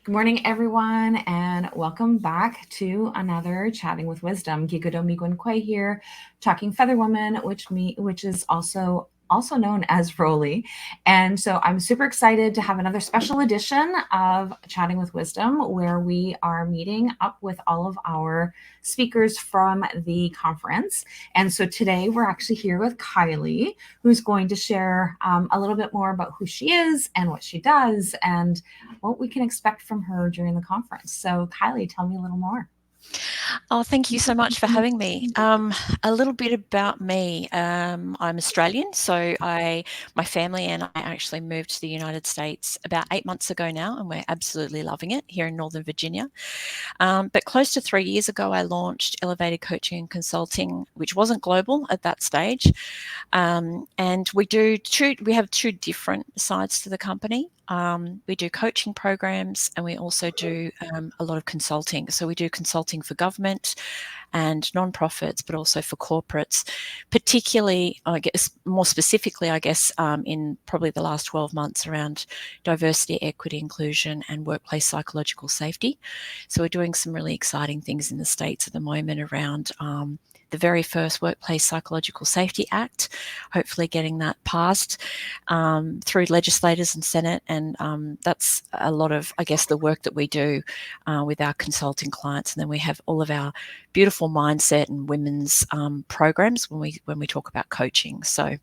Good morning, everyone, and welcome back to another Chatting with Wisdom. Geegado Megwan here, talking Feather Woman, which is also known as Rollie. And so I'm super excited to have another special edition of Chatting with Wisdom, where we are meeting up with all of our speakers from the conference. And so today we're actually here with Kylie, who's going to share a little bit more about who she is and what she does and what we can expect from her during the conference. So, Kylie, tell me a little more. Oh, thank you so much for having me. A little bit about me. I'm Australian, so my family and I actually moved to the United States about 8 months ago now, and we're absolutely loving it here in Northern Virginia. But close to 3 years ago, I launched Elevated Coaching and Consulting, which wasn't global at that stage. And we have two different sides to the company. We do coaching programs and we also do a lot of consulting. So we do consulting for government and nonprofits, but also for corporates, particularly, I guess, more specifically, in probably the last 12 months around diversity, equity, inclusion, and workplace psychological safety. So we're doing some really exciting things in the States at the moment around the very first Workplace Psychological Safety Act, hopefully getting that passed through legislators and Senate. And that's a lot of, I guess, the work that we do with our consulting clients. And then we have all of our beautiful mindset and women's programs when we talk about coaching. So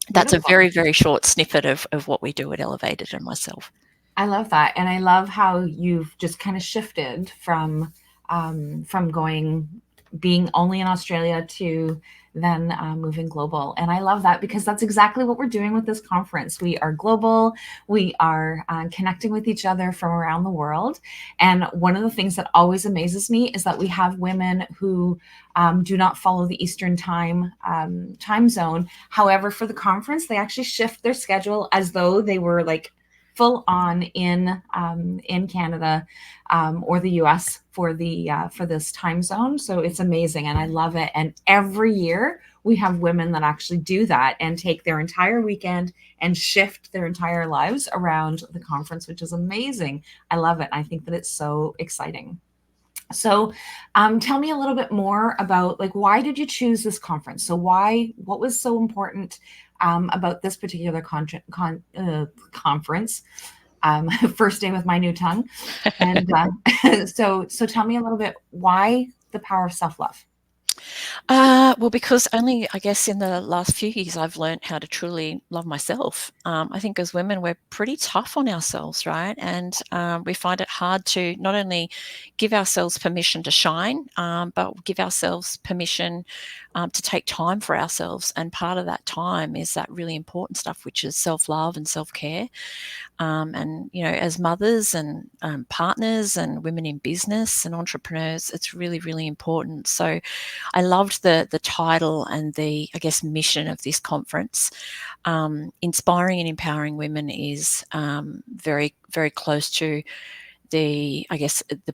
that's a Beautiful. very, very short snippet of what we do at Elevated and myself. I love that, and I love how you've just kind of shifted from going being only in Australia to then moving global. And I love that because that's exactly what we're doing with this conference. We are global. We are connecting with each other from around the world. And one of the things that always amazes me is that we have women who do not follow the Eastern time zone. However, for the conference, they actually shift their schedule as though they were like full on in Canada or the U.S. for this time zone. So it's amazing, and I love it. And every year we have women that actually do that and take their entire weekend and shift their entire lives around the conference, which is amazing. I love it. I think that it's so exciting. So, tell me a little bit more about like why did you choose this conference? So, what was so important about this particular conference? First day with my new tongue, and so tell me a little bit why the power of self love. Well, because only, I guess, in the last few years, I've learned how to truly love myself. I think as women, we're pretty tough on ourselves, right? And we find it hard to not only give ourselves permission to shine, but give ourselves permission to take time for ourselves. And part of that time is that really important stuff, which is self-love and self-care. And, as mothers and partners and women in business and entrepreneurs, it's really, really important. So I loved the title and the, I guess, mission of this conference. Inspiring and empowering women is very, very close to the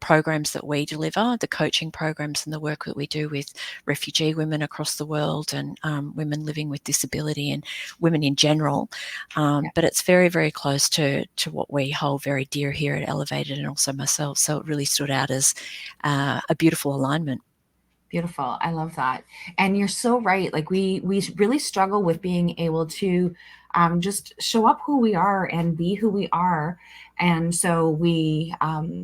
programs that we deliver, the coaching programs and the work that we do with refugee women across the world and women living with disability and women in general. But it's very, very close to what we hold very dear here at Elevated and also myself. So it really stood out as a beautiful alignment. Beautiful. I love that. And you're so right. Like we really struggle with being able to just show up who we are and be who we are. And so we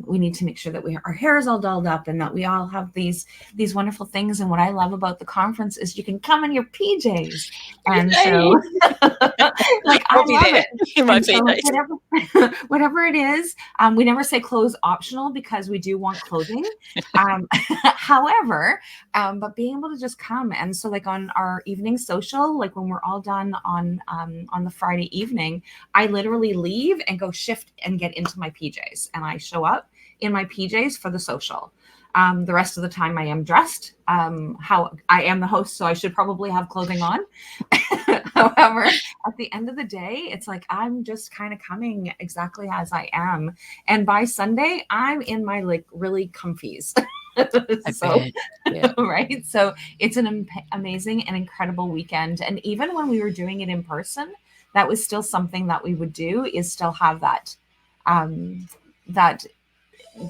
need to make sure that our hair is all dolled up and that we all have these wonderful things. And what I love about the conference is you can come in your PJs. And Yay! so like I I'll be love there it. in my And so like PJs. whatever it is, we never say clothes optional because we do want clothing. However, but being able to just come. And so like on our evening social, like when we're all done on the Friday evening, I literally leave and go shift and get into my PJs, and I show up in my PJs for the social. The rest of the time I am dressed. How I am the host, so I should probably have clothing on. However, at the end of the day, it's like I'm just kind of coming exactly as I am. And by Sunday, I'm in my like really comfies. I So, bet. Yeah. right. So it's an amazing and incredible weekend. And even when we were doing it in person, that was still something that we would do is still have that, um, that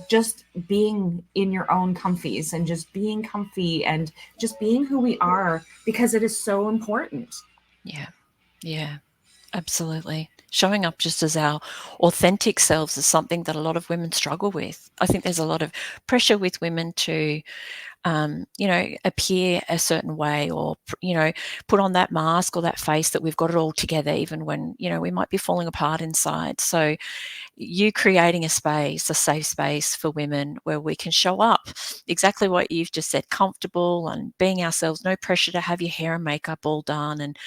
just being in your own comfies and just being comfy and just being who we are, because it is so important. Yeah, absolutely. Showing up just as our authentic selves is something that a lot of women struggle with. I think there's a lot of pressure with women to appear a certain way, or, put on that mask or that face that we've got it all together, even when, we might be falling apart inside. So you creating a space, a safe space for women where we can show up exactly what you've just said, comfortable and being ourselves, no pressure to have your hair and makeup all done, and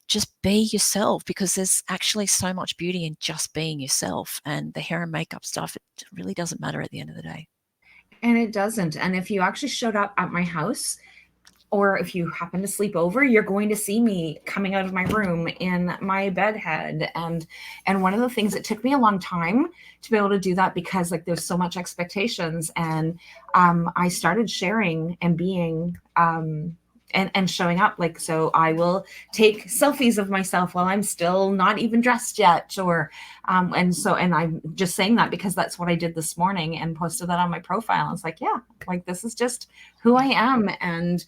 just be yourself, because there's actually so much beauty in just being yourself, and the hair and makeup stuff, it really doesn't matter at the end of the day. And it doesn't. And if you actually showed up at my house, or if you happen to sleep over, you're going to see me coming out of my room in my bed head. And one of the things, it took me a long time to be able to do that, because like there's so much expectations. And I started sharing and being and showing up. Like, so I will take selfies of myself while I'm still not even dressed yet, or and I'm just saying that because that's what I did this morning and posted that on my profile. I was like, yeah, like this is just who I am, and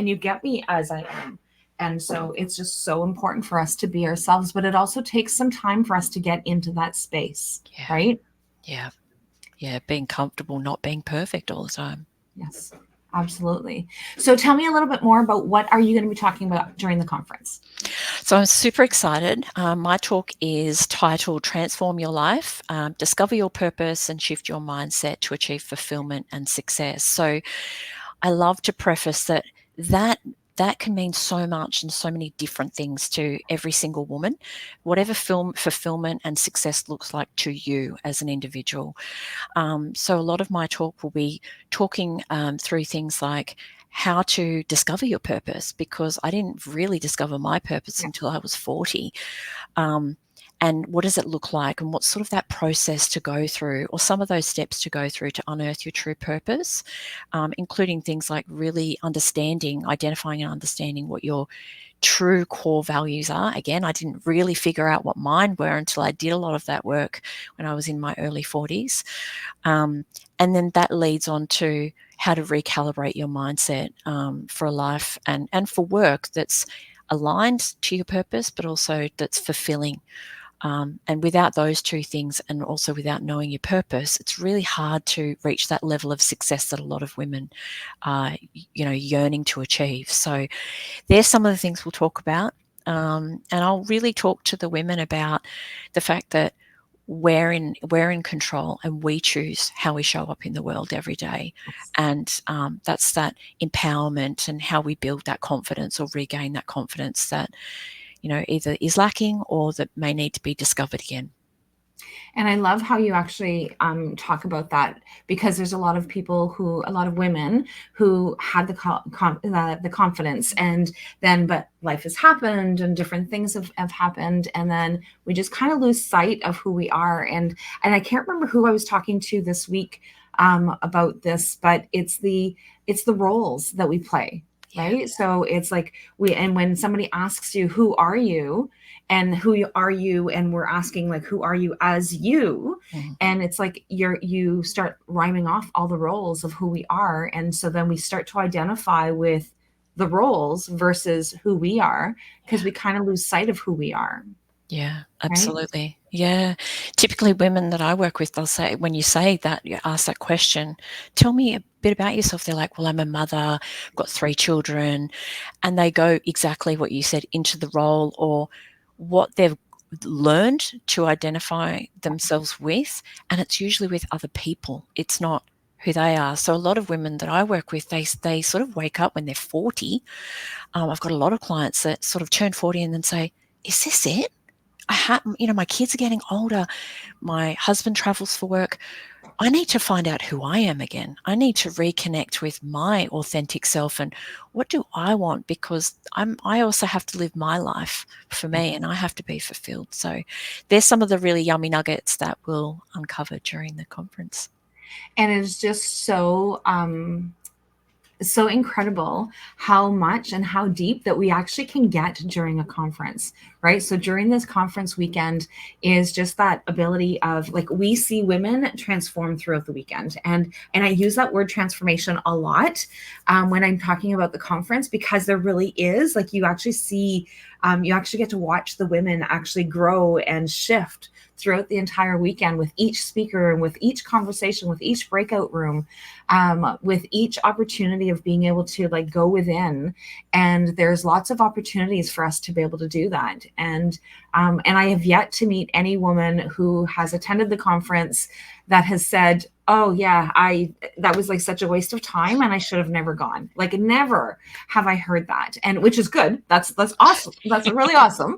you get me as I am. And so it's just so important for us to be ourselves, but it also takes some time for us to get into that space, Yeah. right? Yeah, being comfortable, not being perfect all the time. Yes, absolutely. So tell me a little bit more about what are you going to be talking about during the conference? So I'm super excited. My talk is titled Transform Your Life, Discover Your Purpose and Shift Your Mindset to Achieve Fulfillment and Success. So I love to preface that can mean so much and so many different things to every single woman, whatever fulfillment and success looks like to you as an individual. So a lot of my talk will be talking through things like how to discover your purpose, because I didn't really discover my purpose until I was 40. And what does it look like, and what's sort of that process to go through, or some of those steps to go through to unearth your true purpose, including things like really identifying and understanding what your true core values are. Again, I didn't really figure out what mine were until I did a lot of that work when I was in my early 40s. And then that leads on to how to recalibrate your mindset for a life and for work that's aligned to your purpose, but also that's fulfilling. And without those two things, and also without knowing your purpose, it's really hard to reach that level of success that a lot of women are, yearning to achieve. So there's some of the things we'll talk about. And I'll really talk to the women about the fact that we're in control, and we choose how we show up in the world every day. And that's that empowerment, and how we build that confidence or regain that confidence that, either is lacking or that may need to be discovered again. And I love how you actually talk about that, because there's a lot of women who had the confidence, and then, but life has happened and different things have happened. And then we just kind of lose sight of who we are. And I can't remember who I was talking to this week about this, but it's the roles that we play. Right. Yeah. So it's like and when somebody asks you, who are you? And are you? And we're asking, like, who are you as you? Mm-hmm. And it's like you start rhyming off all the roles of who we are. And so then we start to identify with the roles versus who we are, because we kind of lose sight of who we are. Yeah, Right. absolutely. Yeah. Typically women that I work with, they'll say, when you say that, you ask that question, tell me a bit about yourself. They're like, well, I'm a mother, I've got 3 children. And they go exactly what you said, into the role or what they've learned to identify themselves with. And it's usually with other people. It's not who they are. So a lot of women that I work with, they sort of wake up when they're 40. I've got a lot of clients that sort of turn 40 and then say, is this it? My kids are getting older. My husband travels for work. I need to find out who I am again. I need to reconnect with my authentic self and what do I want, because I also have to live my life for me, and I have to be fulfilled. So there's some of the really yummy nuggets that we'll uncover during the conference. And it's just so so incredible how much and how deep that we actually can get during a conference, right? So during this conference weekend is just that ability of like we see women transform throughout the weekend, and I use that word transformation a lot when I'm talking about the conference, because there really is like you actually see you actually get to watch the women actually grow and shift throughout the entire weekend with each speaker and with each conversation, with each breakout room, with each opportunity of being able to like go within. And there's lots of opportunities for us to be able to do that. And I have yet to meet any woman who has attended the conference that has said, oh yeah, I that was like such a waste of time and I should have never gone. Like never have I heard that. And which is good. That's awesome. That's really awesome.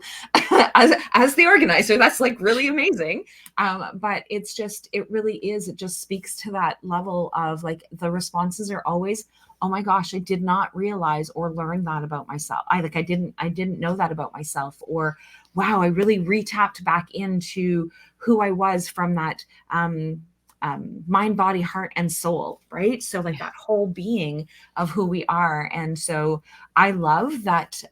As the organizer, that's like really amazing. But it's just, it really is, it just speaks to that level of like the responses are always, oh my gosh, I did not realize or learn that about myself. I didn't know that about myself. Or wow, I really retapped back into who I was from that mind, body, heart, and soul, right? So like that whole being of who we are. And so I love that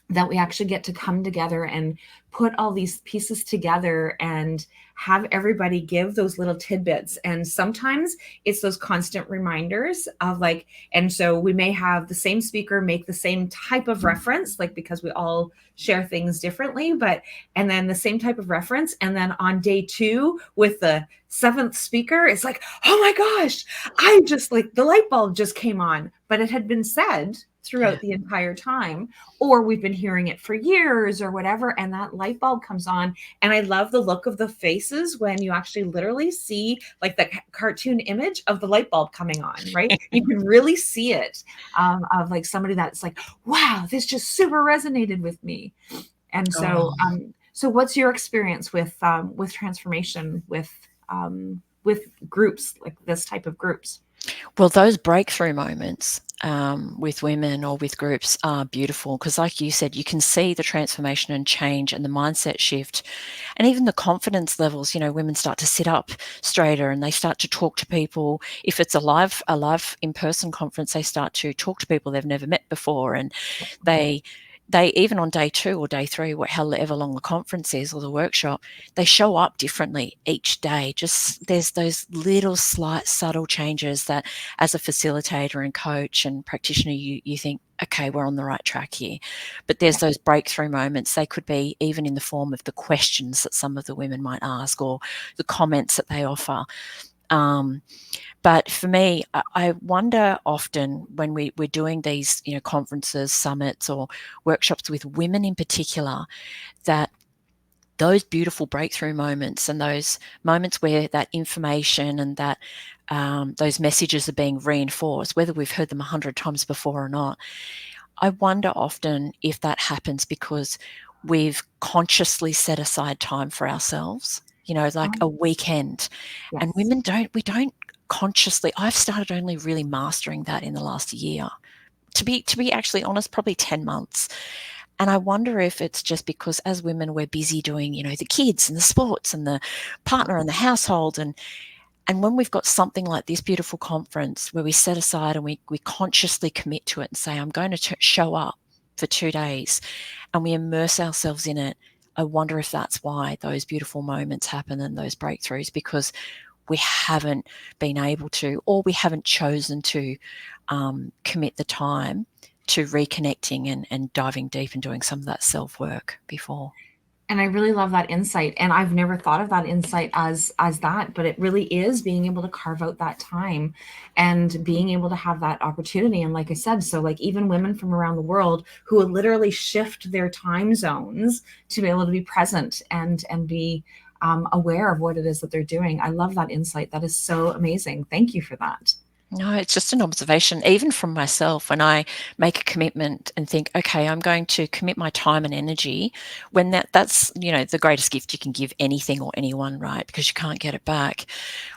that we actually get to come together and put all these pieces together and have everybody give those little tidbits. And sometimes it's those constant reminders of like, and so we may have the same speaker make the same type of reference, like because we all share things differently, but and then the same type of reference. And then on day 2 with the 7th speaker, it's like, oh my gosh, I just like the light bulb just came on, but it had been said throughout the entire time, or we've been hearing it for years or whatever, and that light bulb comes on. And I love the look of the faces when you actually literally see like the cartoon image of the light bulb coming on, right? You can really see it of like somebody that's like, wow, this just super resonated with me. And so so what's your experience with transformation with groups, like this type of groups? Well, those breakthrough moments with women or with groups are beautiful because, like you said, you can see the transformation and change and the mindset shift, and even the confidence levels. You know, women start to sit up straighter and they start to talk to people. If it's a live in-person conference, they start to talk to people they've never met before, and they even on day 2 or day 3, however long the conference is or the workshop, they show up differently each day. Just there's those little slight subtle changes that as a facilitator and coach and practitioner, you think, okay, we're on the right track here. But there's those breakthrough moments. They could be even in the form of the questions that some of the women might ask or the comments that they offer. But for me, I wonder often when we're doing these, conferences, summits, or workshops with women in particular, that those beautiful breakthrough moments and those moments where that information and that those messages are being reinforced, whether we've heard them 100 times before or not, I wonder often if that happens because we've consciously set aside time for ourselves, like a weekend. And Yes. women we don't consciously, I've started only really mastering that in the last year. To be actually honest, probably 10 months. And I wonder if it's just because as women, we're busy doing, the kids and the sports and the partner and the household. And when we've got something like this beautiful conference where we set aside and we consciously commit to it and say, I'm going to show up for 2 days, and we immerse ourselves in it, I wonder if that's why those beautiful moments happen and those breakthroughs, because we haven't been able to, or we haven't chosen to commit the time to reconnecting and diving deep and doing some of that self-work before. And I really love that insight. And I've never thought of that insight as that, but it really is being able to carve out that time and being able to have that opportunity. And like I said, so like even women from around the world who will literally shift their time zones to be able to be present and be aware of what it is that they're doing. I love that insight. That is so amazing. Thank you for that. No, it's just an observation, even from myself, when I make a commitment and think, okay, I'm going to commit my time and energy, when that's, the greatest gift you can give anything or anyone, right? Because you can't get it back.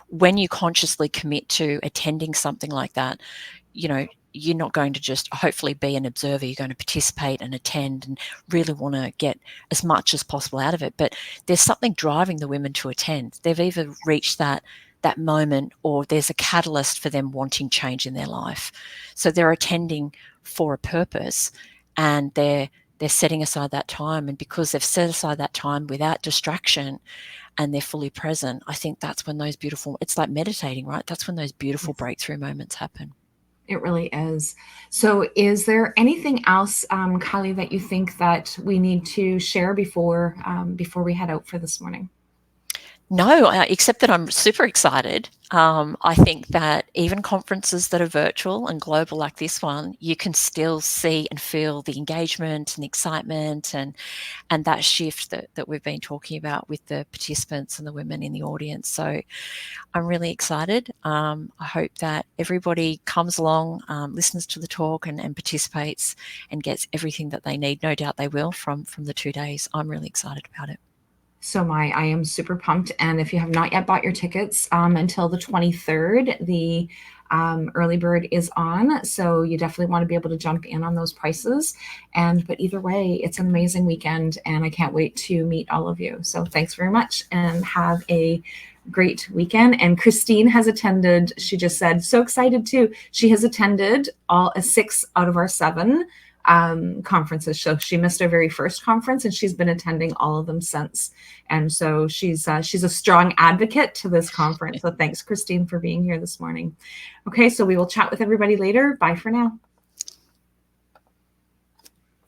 When you consciously commit to attending something like that, you're not going to just hopefully be an observer. You're going to participate and attend and really want to get as much as possible out of it. But there's something driving the women to attend. They've either reached that that moment, or there's a catalyst for them wanting change in their life. So they're attending for a purpose, and they're setting aside that time. And because they've set aside that time without distraction and they're fully present, I think that's when those beautiful, it's like meditating, right? That's when those beautiful breakthrough moments happen. It really is. So is there anything else, Kylie, that you think that we need to share before we head out for this morning? No, except that I'm super excited. I think that even conferences that are virtual and global like this one, you can still see and feel the engagement and the excitement and that shift that we've been talking about with the participants and the women in the audience. So I'm really excited. I hope that everybody comes along, listens to the talk and participates and gets everything that they need. No doubt they will from the 2 days. I'm really excited about it. So I am super pumped. And if you have not yet bought your tickets until the 23rd, the early bird is on. So you definitely want to be able to jump in on those prices. But either way, it's an amazing weekend and I can't wait to meet all of you. So thanks very much and have a great weekend. And Christine has attended, she just said, so excited too. She has attended all 6 out of our 7 conferences. So she missed our very first conference and she's been attending all of them since. And so she's a strong advocate to this conference. So thanks, Christine, for being here this morning. Okay, so we will chat with everybody later. Bye for now.